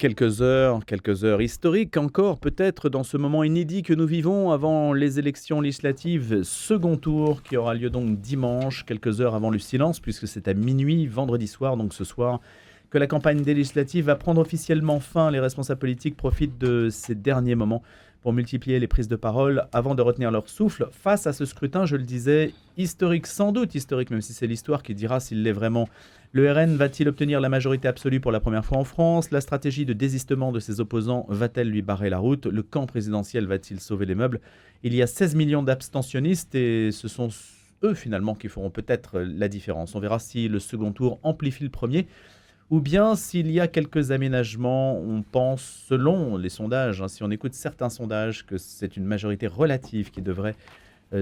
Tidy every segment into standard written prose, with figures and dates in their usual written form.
Quelques heures historiques encore, peut-être dans ce moment inédit que nous vivons avant les élections législatives, second tour qui aura lieu donc dimanche, quelques heures avant le silence, puisque c'est à minuit, vendredi soir, donc ce soir, que la campagne des législatives va prendre officiellement fin. Les responsables politiques profitent de ces derniers moments pour multiplier les prises de parole avant de retenir leur souffle face à ce scrutin, je le disais, historique, sans doute historique, même si c'est l'histoire qui dira s'il l'est vraiment. Le RN va-t-il obtenir la majorité absolue pour la première fois en France ? La stratégie de désistement de ses opposants va-t-elle lui barrer la route ? Le camp présidentiel va-t-il sauver les meubles ? Il y a 16 millions d'abstentionnistes et ce sont eux finalement qui feront peut-être la différence. On verra si le second tour amplifie le premier ou bien s'il y a quelques aménagements. On pense, selon les sondages, si on écoute certains sondages, que c'est une majorité relative qui devrait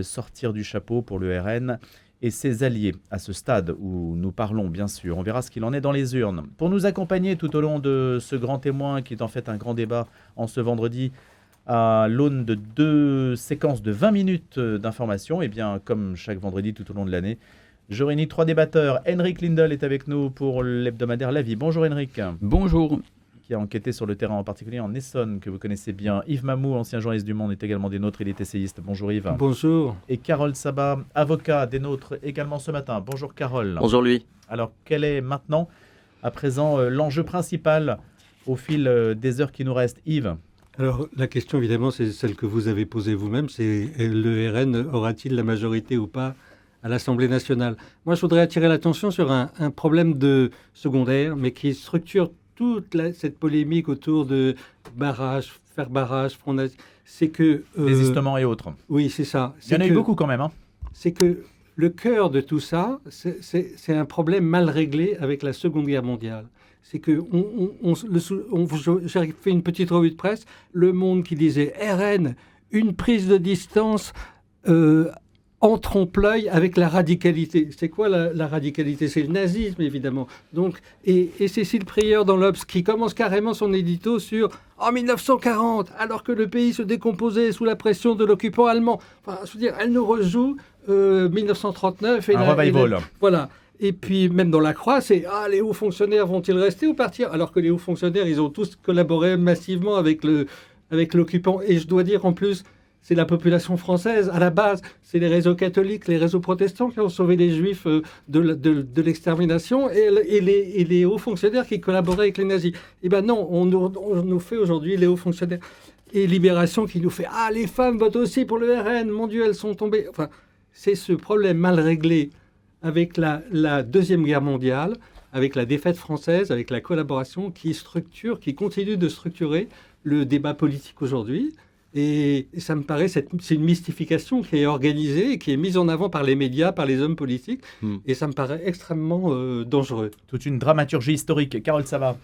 sortir du chapeau pour le RN et ses alliés à ce stade où nous parlons, bien sûr. On verra ce qu'il en est dans les urnes. Pour nous accompagner tout au long de ce grand témoin qui est en fait un grand débat en ce vendredi à l'aune de 2 séquences de 20 minutes d'information, et bien comme chaque vendredi tout au long de l'année, je réunis 3 débatteurs. Henrik Lindell est avec nous pour l'hebdomadaire La Vie. Bonjour Henrik. Bonjour. Qui a enquêté sur le terrain, en particulier en Essonne, que vous connaissez bien. Yves Mamou, ancien journaliste du Monde, est également des nôtres. Il est essayiste. Bonjour Yves. Bonjour. Et Carole Sabat, avocat des nôtres également ce matin. Bonjour Carole. Bonjour Louis. Alors, quel est maintenant, à présent, l'enjeu principal au fil des heures qui nous restent, Yves ? Alors, la question, évidemment, c'est celle que vous avez posée vous-même. C'est le RN aura-t-il la majorité ou pas à l'Assemblée nationale ? Moi, je voudrais attirer l'attention sur un problème de secondaire, mais qui structure toute cette polémique autour de barrage, faire barrage, Front National, c'est que... Désistement et autres. Oui, c'est ça. Il y en a eu beaucoup quand même. C'est que le cœur de tout ça, c'est un problème mal réglé avec la Seconde Guerre mondiale. C'est que j'ai fait une petite revue de presse, Le Monde qui disait « RN, une prise de distance en trompe-l'œil avec la radicalité ». C'est quoi la radicalité ? C'est le nazisme, évidemment. Donc, et Cécile Prieur dans l'Obs qui commence carrément son édito sur « En 1940, alors que le pays se décomposait sous la pression de l'occupant allemand ». Enfin, je veux dire, elle nous rejoue 1939. Un revival. Voilà. Et puis, même dans la Croix, c'est « Ah, les hauts fonctionnaires vont-ils rester ou partir ?» Alors que les hauts fonctionnaires, ils ont tous collaboré massivement avec l'occupant. Et je dois dire, en plus, c'est la population française, à la base. C'est les réseaux catholiques, les réseaux protestants qui ont sauvé les Juifs de l'extermination et les hauts fonctionnaires qui collaboraient avec les nazis. Eh bien non, on nous fait aujourd'hui les hauts fonctionnaires. Et Libération qui nous fait « Ah, les femmes votent aussi pour le RN, mon Dieu, elles sont tombées. » Enfin, c'est ce problème mal réglé avec la Deuxième Guerre mondiale, avec la défaite française, avec la collaboration qui continue de structurer le débat politique aujourd'hui. Et ça me paraît, c'est une mystification qui est organisée et qui est mise en avant par les médias, par les hommes politiques. Et ça me paraît extrêmement dangereux. Toute une dramaturgie historique. Carole Sabat.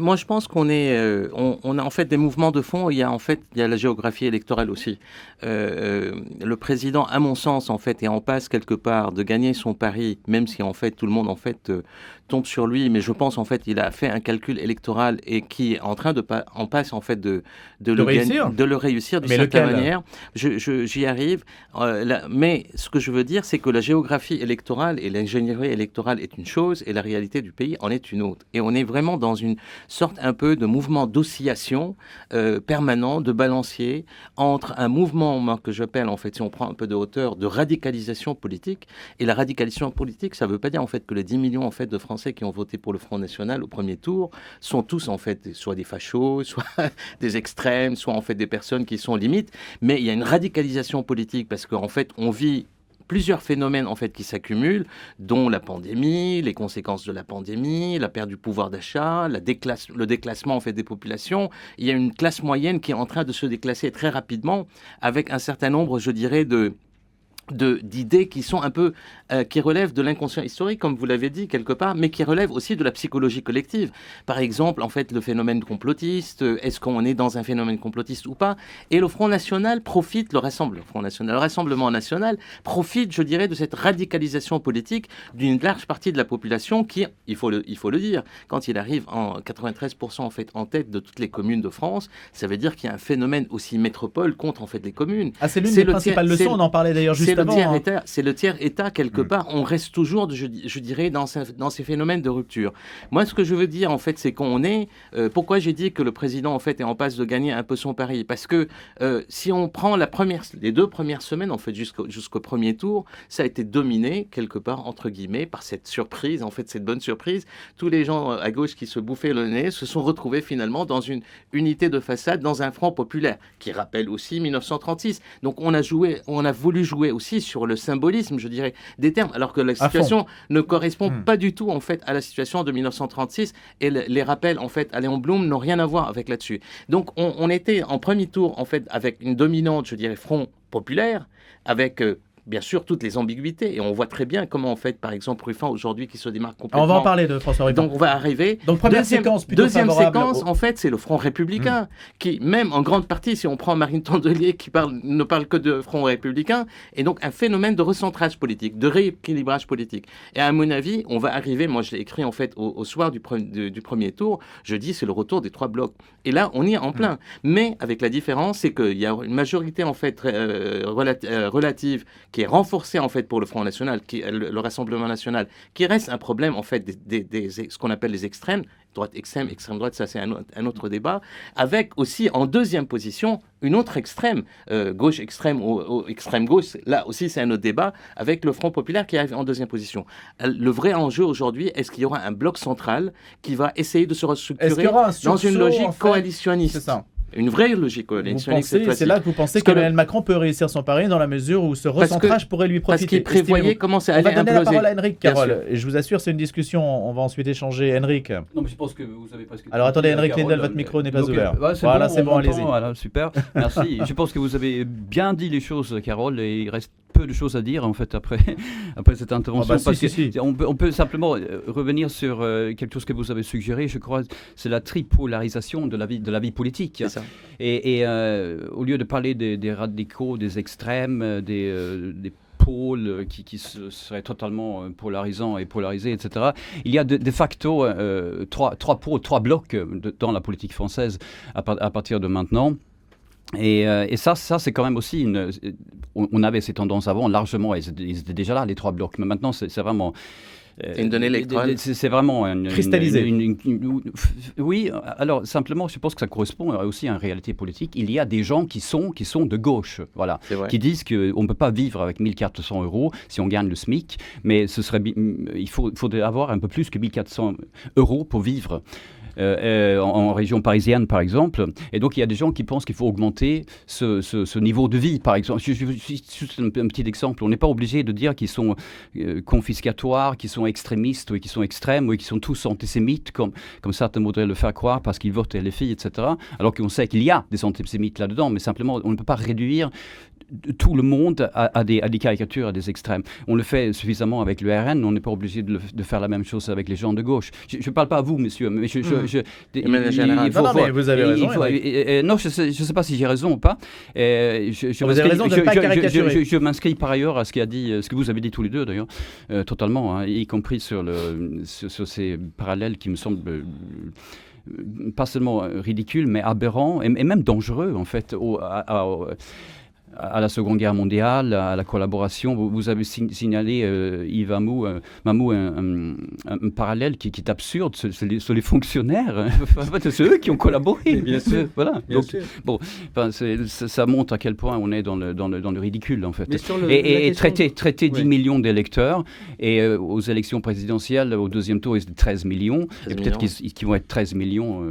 Moi, je pense qu'on a en fait des mouvements de fond. Il y a la géographie électorale aussi. Le président, à mon sens, en fait, est en passe quelque part de gagner son pari, même si en fait tout le monde en fait tombe sur lui. Mais je pense en fait il a fait un calcul électoral et qui est en train en passe en fait de le réussir d'une certaine manière. J'y arrive. Mais ce que je veux dire, c'est que la géographie électorale et l'ingénierie électorale est une chose et la réalité du pays en est une autre. Et on est vraiment dans une sorte un peu de mouvement d'oscillation permanent, de balancier entre un mouvement que j'appelle, en fait, si on prend un peu de hauteur, de radicalisation politique. Et la radicalisation politique, ça ne veut pas dire en fait que les 10 millions en fait de Français qui ont voté pour le Front National au premier tour sont tous en fait soit des fachos, soit des extrêmes, soit en fait des personnes qui sont limites, mais il y a une radicalisation politique parce qu'en fait, on vit plusieurs phénomènes en fait qui s'accumulent, dont la pandémie, les conséquences de la pandémie, la perte du pouvoir d'achat, le déclassement en fait des populations. Il y a une classe moyenne qui est en train de se déclasser très rapidement avec un certain nombre, je dirais, d'idées qui sont un peu qui relèvent de l'inconscient historique, comme vous l'avez dit quelque part, mais qui relèvent aussi de la psychologie collective. Par exemple, en fait, le phénomène complotiste, est-ce qu'on est dans un phénomène complotiste ou pas ? Et le Front National profite, le Rassemblement National profite, je dirais, de cette radicalisation politique d'une large partie de la population qui, il faut le dire, quand il arrive en 93% en fait en tête de toutes les communes de France, ça veut dire qu'il y a un phénomène aussi métropole contre en fait les communes. Ah, c'est l'une des principales leçons, on en parlait d'ailleurs juste avant. C'est le tiers-État, quelque part. On reste toujours, je dirais, dans ces phénomènes de rupture. Moi, ce que je veux dire, en fait, c'est qu'on est... pourquoi j'ai dit que le président, en fait, est en passe de gagner un peu son pari? Parce que si on prend les 2 premières semaines, en fait, jusqu'au premier tour, ça a été dominé, quelque part, entre guillemets, par cette surprise, en fait, cette bonne surprise. Tous les gens à gauche qui se bouffaient le nez se sont retrouvés finalement dans une unité de façade, dans un front populaire, qui rappelle aussi 1936. Donc on a voulu jouer aussi sur le symbolisme, je dirais, des termes, alors que la situation ne correspond pas du tout, en fait, à la situation de 1936, et les rappels, en fait, à Léon Blum n'ont rien à voir avec là-dessus. Donc on était en premier tour, en fait, avec une dominante, je dirais, front populaire, avec... bien sûr, toutes les ambiguïtés. Et on voit très bien comment, en fait, par exemple, Ruffin, aujourd'hui, qui se démarque complètement... On va en parler de François Ruffin. Donc, on va arriver... Donc, deuxième séquence, en fait, c'est le Front républicain, qui, même en grande partie, si on prend Marine Tondelier, qui ne parle que de Front républicain, est donc un phénomène de recentrage politique, de rééquilibrage politique. Et à mon avis, on va arriver... Moi, je l'ai écrit, en fait, au soir du premier tour. Je dis, c'est le retour des 3 blocs. Et là, on y est en plein. Mais, avec la différence, c'est qu'il y a une majorité, en fait, relative, qui est renforcé, en fait, pour le Front National, le Rassemblement National, qui reste un problème, en fait, ce qu'on appelle les extrêmes, droite extrême, extrême droite, ça c'est un autre débat, avec aussi en deuxième position une autre extrême, gauche extrême ou extrême gauche, là aussi c'est un autre débat, avec le Front Populaire qui arrive en deuxième position. Le vrai enjeu aujourd'hui, est-ce qu'il y aura un bloc central qui va essayer de se restructurer dans une logique coalitionniste? C'est ça. Une vraie logique coalitionniste. C'est là que vous pensez qu'Emmanuel Macron peut réussir son pari dans la mesure où ce recentrage pourrait lui profiter. Parce qu'il prévoyait comment ça allait imploser. On va donner la parole à Henrik, Carole. Et je vous assure, c'est une discussion. On va ensuite échanger. Henrik. Non, mais je pense que vous avez presque... Alors attendez, Henrik Lindell, votre micro n'est pas ouvert. Voilà, c'est bon, allez-y. Voilà, super. Merci. Je pense que vous avez bien dit les choses, Carole, et il reste peu de choses à dire, en fait, après cette intervention. On peut simplement revenir sur quelque chose que vous avez suggéré, je crois, c'est la tripolarisation de la vie politique. C'est ça. Et au lieu de parler des radicaux, des extrêmes, des pôles qui seraient totalement polarisants et polarisés, etc., il y a de facto 3 pôles, 3 blocs dans la politique française à partir de maintenant. Et ça c'est quand même aussi on avait ces tendances avant largement, ils étaient déjà là, les 3 blocs, mais maintenant c'est vraiment... C'est une donnée électorale. C'est vraiment cristallisé. Oui, alors simplement, je pense que ça correspond aussi à une réalité politique. Il y a des gens qui sont de gauche, voilà, qui disent qu'on ne peut pas vivre avec 1 400 € si on gagne le SMIC, mais il faudrait avoir un peu plus que 1 400 € pour vivre. En région parisienne, par exemple. Et donc, il y a des gens qui pensent qu'il faut augmenter ce niveau de vie, par exemple. Juste un petit exemple. On n'est pas obligé de dire qu'ils sont confiscatoires, qu'ils sont extrémistes, ou qu'ils sont extrêmes, ou qu'ils sont tous antisémites, comme certains voudraient le faire croire parce qu'ils votent les filles, etc. Alors qu'on sait qu'il y a des antisémites là-dedans, mais simplement, on ne peut pas réduire tout le monde à des caricatures, à des extrêmes. On le fait suffisamment avec le RN, on n'est pas obligé de faire la même chose avec les gens de gauche. Je ne parle pas à vous, monsieur, mais mais vous avez raison. Non, je ne sais pas si j'ai raison ou pas. Vous avez raison de ne pas caricaturer. Je m'inscris par ailleurs à ce que vous avez dit tous les deux, d'ailleurs, totalement, hein, y compris sur ces parallèles qui me semblent... pas seulement ridicules, mais aberrants et même dangereux, en fait, à la Seconde Guerre mondiale, à la collaboration. Vous avez signalé, Yves Mamou, un parallèle qui est absurde sur les fonctionnaires. En fait, c'est eux qui ont collaboré. Bien sûr. Voilà. Bien sûr. Bon, ça montre à quel point on est dans le ridicule, en fait. Et traiter 10 millions d'électeurs, et aux élections présidentielles, au deuxième tour, ils étaient 13 millions. Et peut-être qu'ils vont être 13 millions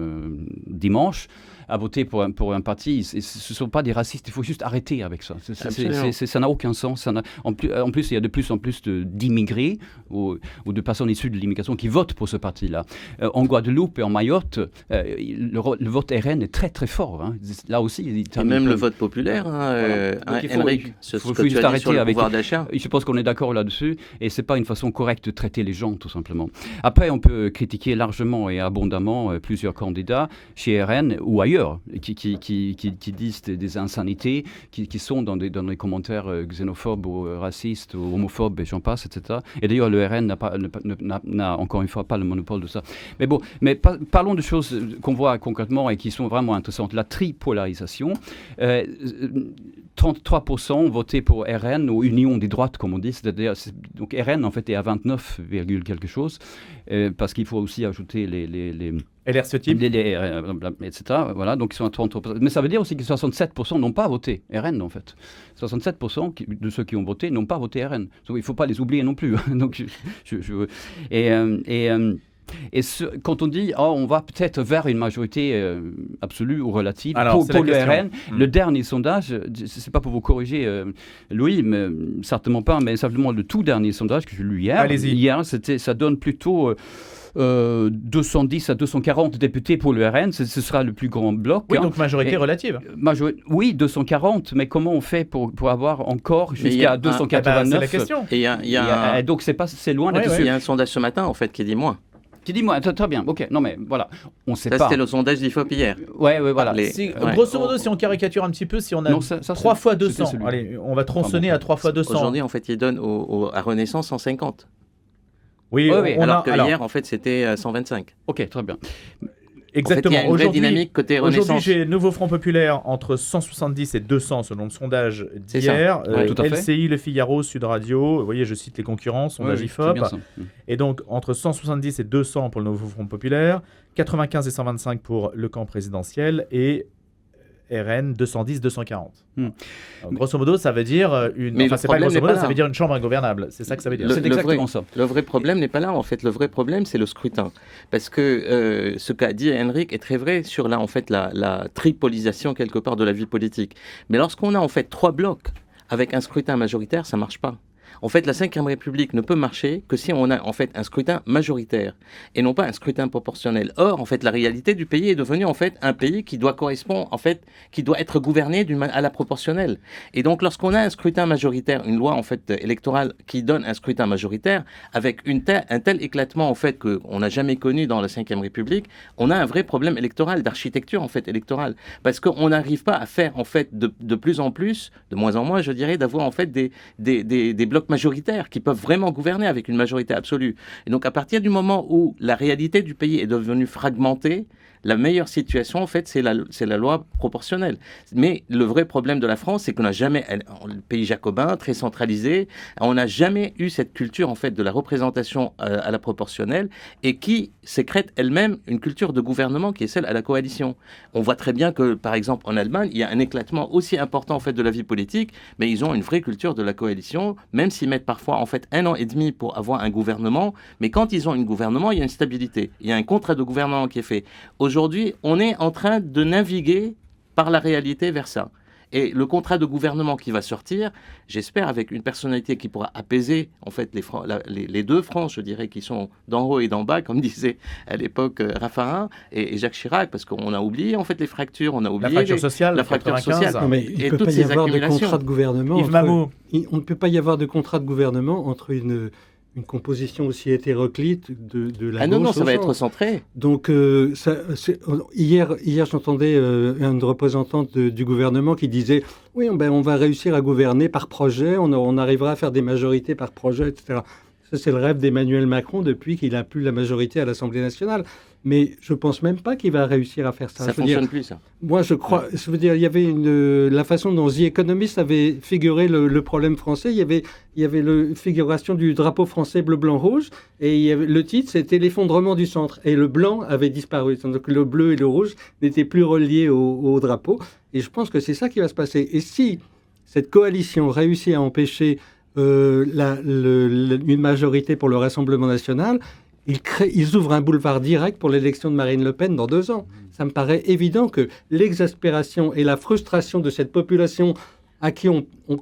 dimanche. À voter pour un parti, ce ne sont pas des racistes, il faut juste arrêter avec ça. Ça n'a aucun sens. En plus, il y a de plus en plus d'immigrés ou de personnes issues de l'immigration qui votent pour ce parti-là. En Guadeloupe et en Mayotte, le vote RN est très très fort. Hein. Là aussi, et même le vote populaire, Henrik, il faut juste arrêter avec le pouvoir d'achat. Je pense qu'on est d'accord là-dessus, et c'est pas une façon correcte de traiter les gens, tout simplement. Après, on peut critiquer largement et abondamment plusieurs candidats chez RN ou ailleurs. ailleurs, qui disent des insanités, qui sont dans des commentaires xénophobes ou racistes ou homophobes et j'en passe, etc. Et d'ailleurs, le RN n'a encore une fois pas le monopole de ça. Mais bon, parlons de choses qu'on voit concrètement et qui sont vraiment intéressantes. La tripolarisation. 33% ont voté pour RN ou Union des droites, comme on dit. C'est-à-dire, donc RN, en fait, est à 29, quelque chose, parce qu'il faut aussi ajouter les LR ce type, etc. Voilà, donc ils sont à 33%. Mais ça veut dire aussi que 67% n'ont pas voté RN, en fait. 67% de ceux qui ont voté n'ont pas voté RN. Donc il ne faut pas les oublier non plus. Donc, quand on dit on va peut-être vers une majorité absolue ou relative pour le RN, le dernier sondage, ce n'est pas pour vous corriger, Louis, mais certainement pas, mais simplement le tout dernier sondage que j'ai lu hier, ça donne plutôt 210 à 240 députés pour le RN, ce sera le plus grand bloc. Oui, donc majorité relative. Oui, 240, mais comment on fait pour avoir encore jusqu'à 289 c'est la question. Donc c'est loin d'être sûr. Il y a un sondage ce matin, en fait, qui dit moins. Dis-moi, très bien, ok, non mais voilà, on sait pas. Ça, c'était le sondage d'IFOP hier. Ouais, voilà. Grosso modo, si on caricature un petit peu, si on a 3 fois 200, allez, on va tronçonner à 3 fois 200. Aujourd'hui, en fait, il donne à Renaissance 150. Oui, alors que hier, en fait, c'était 125. Ok, très bien. Exactement. En fait, il y a une vraie dynamique côté Renaissance. Aujourd'hui, j'ai Nouveau Front Populaire entre 170 et 200 selon le sondage d'hier. LCI, Le Figaro, Sud Radio. Vous voyez, je cite les concurrents, sondage IFOP. Et donc, entre 170 et 200 pour le Nouveau Front Populaire, 95 et 125 pour le camp présidentiel et RN 210, 240. Grosso modo, ça veut dire ça veut dire une chambre ingouvernable. C'est ça que ça veut dire. C'est exactement ça. Le vrai problème n'est pas là. En fait, le vrai problème, c'est le scrutin. Parce que ce qu'a dit Henrik est très vrai sur la tripolisation quelque part de la vie politique. Mais lorsqu'on a en fait 3 blocs avec un scrutin majoritaire, ça marche pas. En fait, la Ve République ne peut marcher que si on a en fait un scrutin majoritaire et non pas un scrutin proportionnel. Or, en fait, la réalité du pays est devenue en fait un pays qui doit correspondre, en fait, qui doit être gouverné à la proportionnelle. Et donc, lorsqu'on a un scrutin majoritaire, une loi en fait électorale qui donne un scrutin majoritaire avec un tel éclatement en fait qu'on n'a jamais connu dans la Ve République, on a un vrai problème électoral, d'architecture en fait électorale, parce qu'on n'arrive pas à faire en fait de plus en plus, de moins en moins, je dirais, d'avoir en fait des blocs majoritaires qui peuvent vraiment gouverner avec une majorité absolue. Et donc, à partir du moment où la réalité du pays est devenue fragmentée, la meilleure situation, en fait, c'est la loi proportionnelle. Mais le vrai problème de la France, c'est qu'on n'a jamais, le pays jacobin, très centralisé, on n'a jamais eu cette culture, en fait, de la représentation à la proportionnelle et qui sécrète elle-même une culture de gouvernement qui est celle à la coalition. On voit très bien que, par exemple, en Allemagne, il y a un éclatement aussi important, en fait, de la vie politique, mais ils ont une vraie culture de la coalition, même s'ils mettent parfois, en fait, 1 an et demi pour avoir un gouvernement. Mais quand ils ont un gouvernement, il y a une stabilité. Il y a un contrat de gouvernement qui est fait. Aujourd'hui, on est en train de naviguer par la réalité vers ça. Et le contrat de gouvernement qui va sortir, j'espère, avec une personnalité qui pourra apaiser en fait les deux franges, je dirais, qui sont d'en haut et d'en bas, comme disait à l'époque Raffarin et Jacques Chirac, parce qu'on a oublié en fait les fractures, on a oublié la fracture sociale. Non, mais il ne peut pas y avoir de contrat de gouvernement. On ne peut pas y avoir de contrat de gouvernement entre une composition aussi hétéroclite de la gauche. Non, ça va être centré. Donc, hier j'entendais une représentante du gouvernement qui disait « Oui, on va réussir à gouverner par projet, on arrivera à faire des majorités par projet, etc. » Ça, c'est le rêve d'Emmanuel Macron depuis qu'il n'a plus la majorité à l'Assemblée nationale. Mais je ne pense même pas qu'il va réussir à faire ça. Ça ne fonctionne plus, ça. Moi, je crois... Je veux dire, il y avait la façon dont The Economist avait figuré le problème français. Il y avait la figuration du drapeau français bleu, blanc, rouge. Et le titre, c'était l'effondrement du centre. Et le blanc avait disparu. Donc le bleu et le rouge n'étaient plus reliés au drapeau. Et je pense que c'est ça qui va se passer. Et si cette coalition réussit à empêcher une majorité pour le Rassemblement national, ils ouvrent un boulevard direct pour l'élection de Marine Le Pen dans 2 ans. Ça me paraît évident que l'exaspération et la frustration de cette population à qui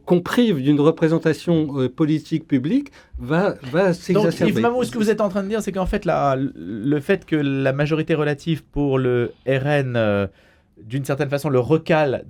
qu'on prive d'une représentation politique publique va s'exacerber. Donc, Yves Mamou, ce que vous êtes en train de dire, c'est qu'en fait, le fait que la majorité relative pour le RN, d'une certaine façon, le recale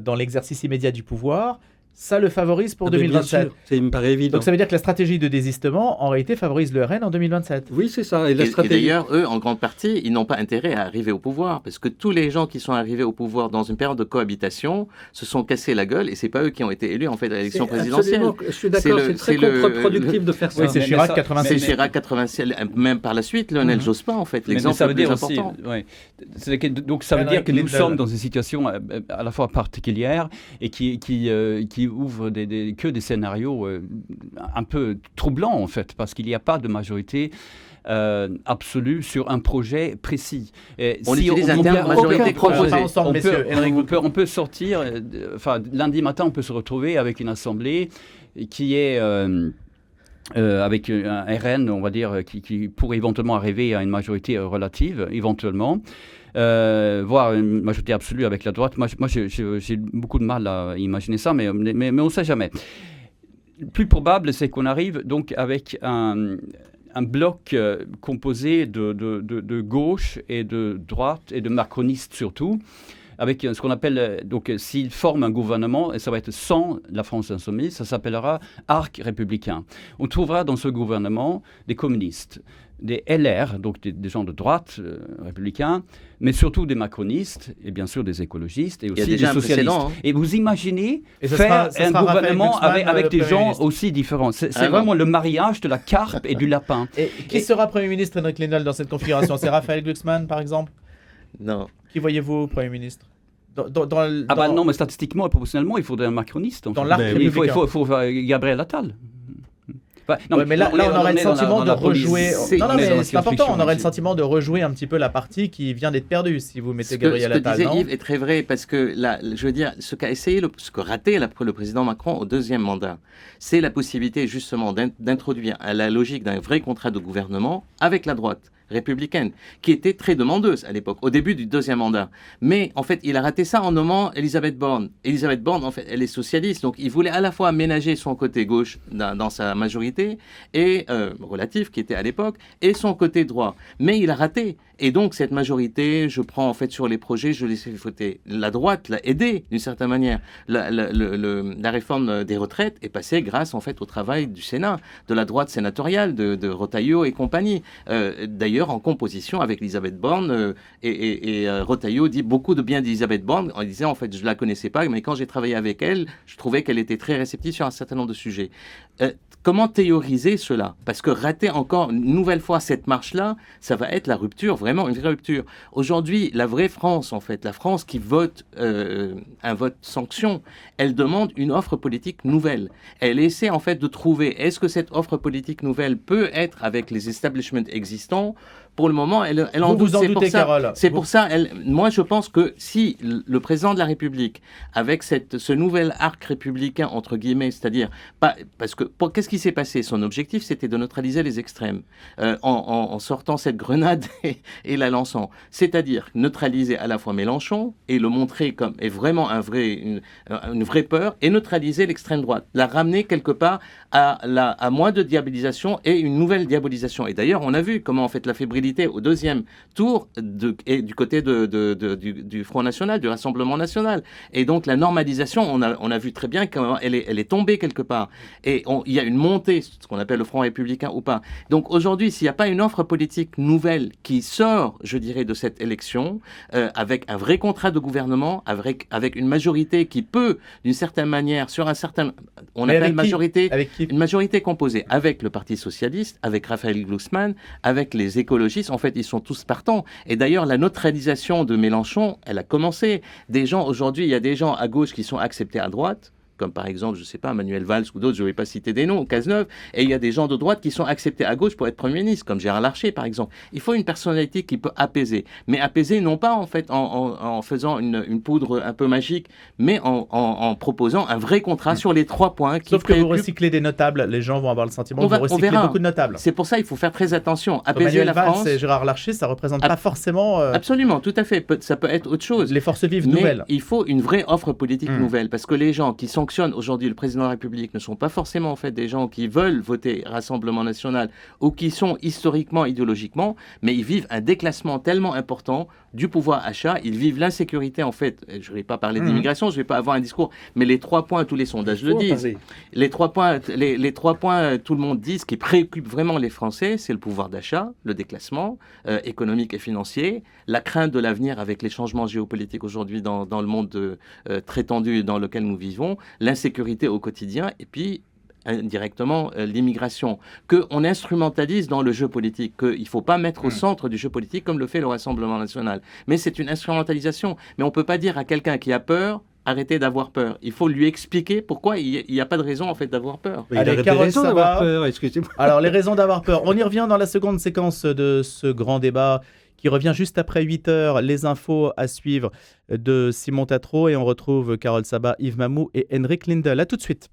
dans l'exercice immédiat du pouvoir, Ça le favorise pour 2027. Ça me paraît évident. Donc ça veut dire que la stratégie de désistement, en réalité, favorise le RN en 2027. Oui, c'est ça. Et d'ailleurs, eux, en grande partie, ils n'ont pas intérêt à arriver au pouvoir, parce que tous les gens qui sont arrivés au pouvoir dans une période de cohabitation se sont cassés la gueule, et c'est pas eux qui ont été élus en fait à l'élection présidentielle. Je suis d'accord, c'est très contre-productif de faire ça. Oui, c'est Chirac 86. C'est Chirac 86, même par la suite, Lionel Jospin en fait, l'exemple le plus important. Donc ça veut dire que nous sommes dans une situation à la fois particulière et qui ouvre que des scénarios un peu troublants en fait, parce qu'il n'y a pas de majorité absolue sur un projet précis. On utilise un terme majorité proposée. On peut sortir, lundi matin on peut se retrouver avec une assemblée qui est... avec un RN, on va dire, qui pourrait éventuellement arriver à une majorité relative, éventuellement. Voire une majorité absolue avec la droite. Moi j'ai beaucoup de mal à imaginer ça, mais on ne sait jamais. Le plus probable, c'est qu'on arrive donc avec un bloc composé de gauche et de droite et de macronistes surtout, avec ce qu'on appelle, donc s'ils forment un gouvernement, et ça va être sans la France insoumise, ça s'appellera arc républicain. On trouvera dans ce gouvernement des communistes, des LR, donc des gens de droite républicains, mais surtout des macronistes, et bien sûr des écologistes, et aussi des socialistes. Et vous imaginez faire un gouvernement avec des gens aussi différents. C'est vraiment le mariage de la carpe et du lapin. Et qui sera Premier ministre, Henrik Lindell, dans cette configuration? C'est Raphaël Glucksmann, par exemple? Non. Qui voyez-vous, Premier ministre? Non, mais statistiquement et proportionnellement, il faudrait un macroniste. Dans l'arc républicain. Il faut Gabriel Attal. Mais là, on aurait le sentiment de rejouer. Non, mais c'est important. On aurait le sentiment de rejouer un petit peu la partie qui vient d'être perdue si vous mettez Gabriel Attal. Ce que disait Yves est très vrai, parce que là, je veux dire, ce qu'a essayé, ce que raté le président Macron au deuxième mandat, c'est la possibilité justement d'introduire la logique d'un vrai contrat de gouvernement avec la droite républicaine, qui était très demandeuse à l'époque, au début du deuxième mandat. Mais en fait, il a raté ça en nommant Elisabeth Borne. Elisabeth Borne, en fait, elle est socialiste, donc il voulait à la fois aménager son côté gauche dans sa majorité, et relative, qui était à l'époque, et son côté droit. Mais il a raté. Et donc, cette majorité, je prends en fait sur les projets, je les ai voter. La droite l'a aidé d'une certaine manière. La réforme des retraites est passée grâce en fait au travail du Sénat, de la droite sénatoriale, de Retailleau et compagnie. D'ailleurs, en composition avec Elisabeth Borne, et Retailleau dit beaucoup de bien d'Elisabeth Borne, en disant en fait, je ne la connaissais pas, mais quand j'ai travaillé avec elle, je trouvais qu'elle était très réceptive sur un certain nombre de sujets. Comment théoriser cela? Parce que rater encore une nouvelle fois cette marche-là, ça va être la rupture, vraiment une vraie rupture. Aujourd'hui, la vraie France, en fait, la France qui vote un vote sanction, elle demande une offre politique nouvelle. Elle essaie en fait de trouver, est-ce que cette offre politique nouvelle peut être avec les establishments existants? Pour le moment, elle en doute. Vous en doutez, Carole. C'est pour ça, moi je pense que si le président de la République, avec ce nouvel arc républicain, entre guillemets, c'est-à-dire, qu'est-ce qui s'est passé? Son objectif, c'était de neutraliser les extrêmes, en sortant cette grenade et la lançant. C'est-à-dire neutraliser à la fois Mélenchon et le montrer comme est vraiment une vraie peur, et neutraliser l'extrême droite, la ramener quelque part à moins de diabolisation et une nouvelle diabolisation. Et d'ailleurs, on a vu comment en fait la fébrilité au deuxième tour et du côté du Front National, du Rassemblement National. Et donc la normalisation, on a vu très bien qu'elle est tombée quelque part. Et il y a une montée, ce qu'on appelle le Front républicain ou pas. Donc aujourd'hui, s'il n'y a pas une offre politique nouvelle qui sort, je dirais, de cette élection, avec un vrai contrat de gouvernement, avec une majorité qui peut, d'une certaine manière, sur un certain... On appelle majorité... Une majorité composée avec le Parti Socialiste, avec Raphaël Glucksmann, avec les écologistes. En fait, ils sont tous partants. Et d'ailleurs, la neutralisation de Mélenchon, elle a commencé. Aujourd'hui, il y a des gens à gauche qui sont acceptés à droite, comme par exemple, je ne sais pas, Manuel Valls ou d'autres, je ne vais pas citer des noms, Cazeneuve, et il y a des gens de droite qui sont acceptés à gauche pour être Premier ministre, comme Gérard Larcher, par exemple. Il faut une personnalité qui peut apaiser, mais apaiser non pas en fait en faisant une poudre un peu magique, mais en proposant un vrai contrat sur les 3 points. Sauf que vous recyclez des notables, les gens vont avoir le sentiment que vous recyclez beaucoup de notables. C'est pour ça qu'il faut faire très attention. Apaiser Manuel la Valls France. Et Gérard Larcher, ça ne représente pas forcément... Absolument, tout à fait. Ça peut être autre chose. Les forces vives mais nouvelles. Il faut une vraie offre politique nouvelle, parce que les gens qui sanctionnent sanctionne aujourd'hui le président de la République ne sont pas forcément en fait des gens qui veulent voter Rassemblement national ou qui sont historiquement, idéologiquement, mais ils vivent un déclassement tellement important du pouvoir achat, ils vivent l'insécurité en fait. Je ne vais pas parler d'immigration, je ne vais pas avoir un discours, mais les 3 points, tous les sondages le disent. Les 3 points, tout le monde dit, ce qui préoccupe vraiment les Français, c'est le pouvoir d'achat, le déclassement économique et financier, la crainte de l'avenir avec les changements géopolitiques aujourd'hui dans le monde très tendu dans lequel nous vivons, l'insécurité au quotidien, et puis indirectement l'immigration, qu'on instrumentalise dans le jeu politique, qu'il ne faut pas mettre au centre du jeu politique comme le fait le Rassemblement national. Mais c'est une instrumentalisation. Mais on ne peut pas dire à quelqu'un qui a peur, arrêtez d'avoir peur. Il faut lui expliquer pourquoi il n'y a pas de raison en fait d'avoir peur. Allez, Carole, d'avoir peur, excusez-moi. Alors les raisons d'avoir peur, on y revient dans la seconde séquence de ce grand débat qui revient juste après 8 heures. Les infos à suivre de Simon Tatro et on retrouve Carole Sabat, Yves Mamou et Henrik Lindel. À tout de suite.